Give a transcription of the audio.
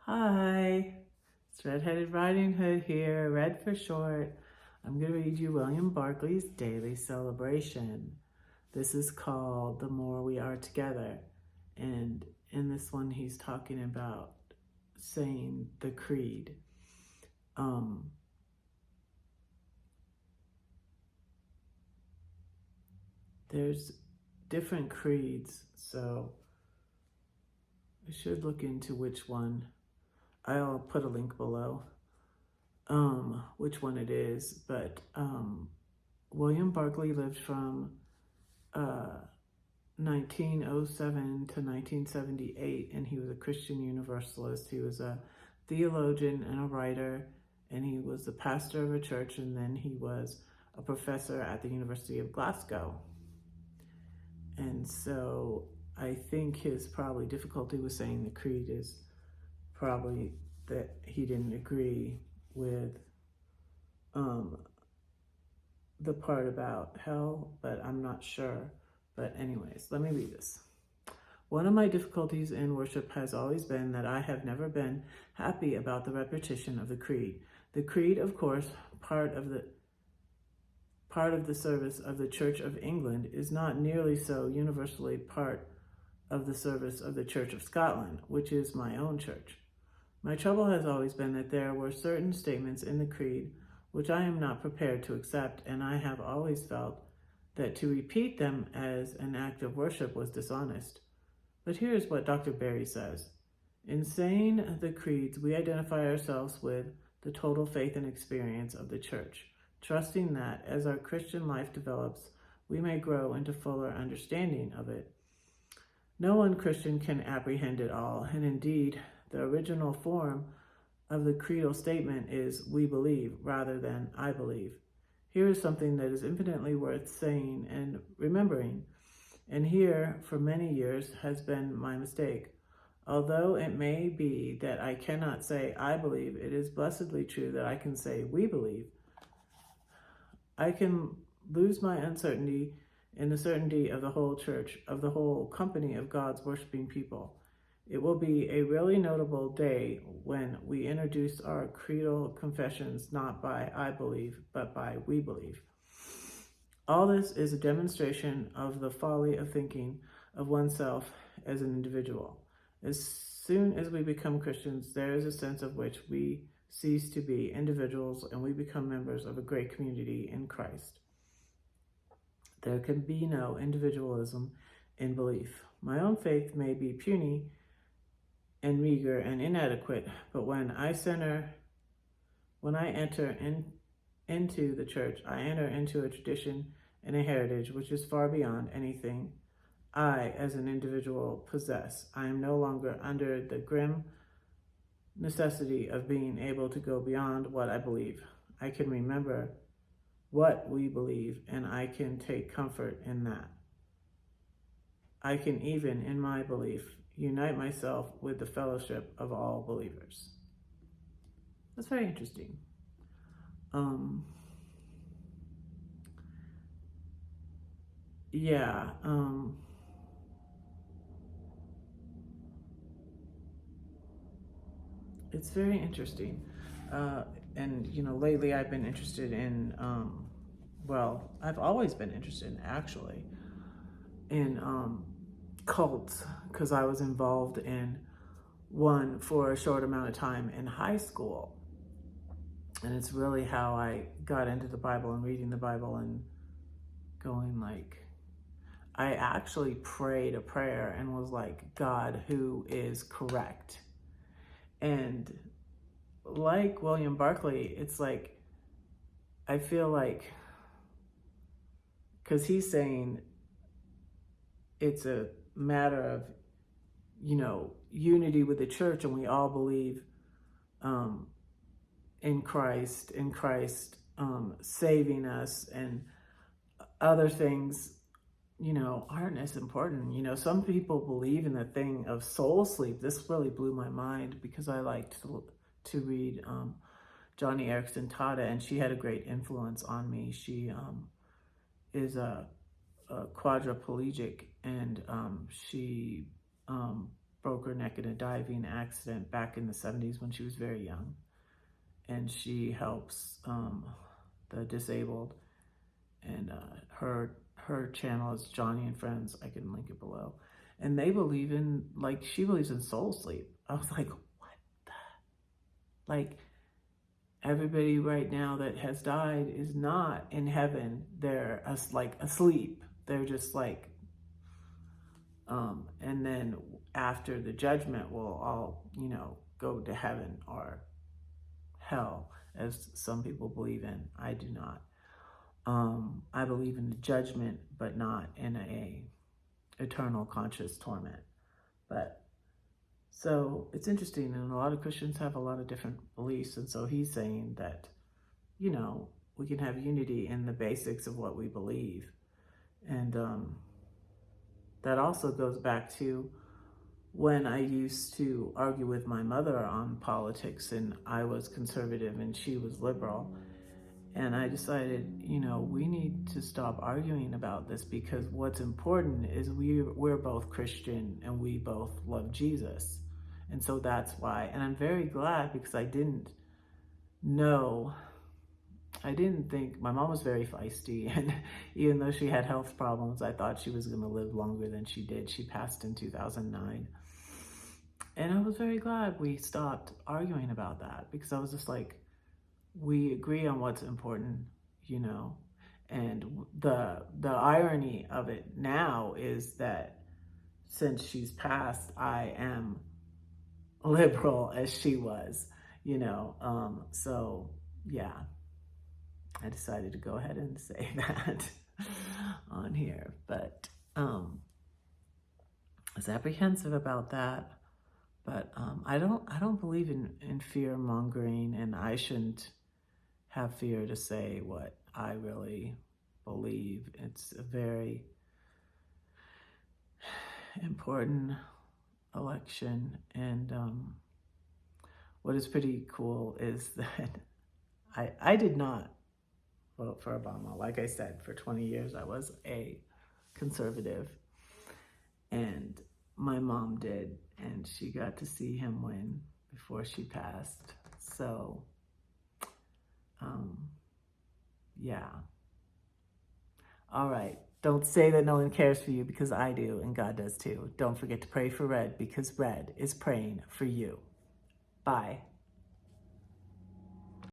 Hi, it's Redheaded Riding Hood here, Red for short. I'm going to read you William Barclay's daily celebration. This is called The More We Are Together. And in this one, he's talking about saying the creed. There's different creeds, so I should look into which one. I'll put a link below which one it is, but William Barclay lived from 1907 to 1978, and he was a Christian Universalist. He was a theologian and a writer, and he was the pastor of a church, and then he was a professor at the University of Glasgow. And so I think his probably difficulty with saying the creed is probably that he didn't agree with the part about hell, but I'm not sure. But anyways, let me read this. One of my difficulties in worship has always been that I have never been happy about the repetition of the creed. The creed, of course, part of the service of the Church of England, is not nearly so universally part of the service of the Church of Scotland, which is my own church. My trouble has always been that there were certain statements in the creed which I am not prepared to accept, and I have always felt that to repeat them as an act of worship was dishonest. But here is what Dr. Berry says. In saying the creeds, we identify ourselves with the total faith and experience of the church, trusting that as our Christian life develops, we may grow into fuller understanding of it. No one Christian can apprehend it all, and indeed, the original form of the creedal statement is "we believe" rather than "I believe." Here is something that is infinitely worth saying and remembering, and here for many years has been my mistake. Although it may be that I cannot say "I believe," it is blessedly true that I can say "we believe." I can lose my uncertainty in the certainty of the whole church, of the whole company of God's worshiping people. It will be a really notable day when we introduce our creedal confessions not by "I believe," but by "we believe." All this is a demonstration of the folly of thinking of oneself as an individual. As soon as we become Christians, there is a sense of which we cease to be individuals and we become members of a great community in Christ. There can be no individualism in belief. My own faith may be puny and meager and inadequate, but when I enter into the church, I enter into a tradition and a heritage which is far beyond anything I, as an individual, possess. I am no longer under the grim necessity of being able to go beyond what I believe. I can remember what we believe, and I can take comfort in that. I can even, in my belief, unite myself with the fellowship of all believers. That's very interesting. It's very interesting. And, lately I've been interested in, I've always been interested actually in cults, because I was involved in one for a short amount of time in high school. And it's really how I got into the Bible and reading the Bible and going I actually prayed a prayer and was like, God, who is correct? And like William Barclay, it's like, I feel like, because he's saying it's a matter of, unity with the church, and we all believe in Christ saving us, and other things, aren't as important. Some people believe in the thing of soul sleep. This really blew my mind because I liked to read Johnny Erickson Tada, and she had a great influence on me. She is a quadriplegic, and she broke her neck in a diving accident back in the 70s when she was very young. And she helps the disabled. And her channel is Johnny and Friends. I can link it below. And they believe in, like, she believes in soul sleep. I was like, what the? Like, everybody right now that has died is not in heaven. They're like asleep. They're just like, and then after the judgment, we'll all, go to heaven or hell, as some people believe in. I do not. I believe in the judgment, but not in a eternal conscious torment. But so it's interesting, and a lot of Christians have a lot of different beliefs, and so he's saying that, we can have unity in the basics of what we believe. And that also goes back to when I used to argue with my mother on politics, and I was conservative and she was liberal. And I decided, we need to stop arguing about this, because what's important is we're both Christian and we both love Jesus. And so that's why. And I'm very glad, because I didn't think, my mom was very feisty. And even though she had health problems, I thought she was going to live longer than she did. She passed in 2009. And I was very glad we stopped arguing about that, because I was just like, we agree on what's important, and the irony of it now is that since she's passed, I am liberal as she was, so yeah, I decided to go ahead and say that on here. But I was apprehensive about that, but I don't believe in fear mongering, and I shouldn't have fear to say what I really believe. It's a very important election, and what is pretty cool is that I did not vote for Obama. Like I said, for 20 years I was a conservative, and my mom did, and she got to see him win before she passed. So yeah. All right. Don't say that no one cares for you, because I do, and God does too. Don't forget to pray for Red, because Red is praying for you. Bye.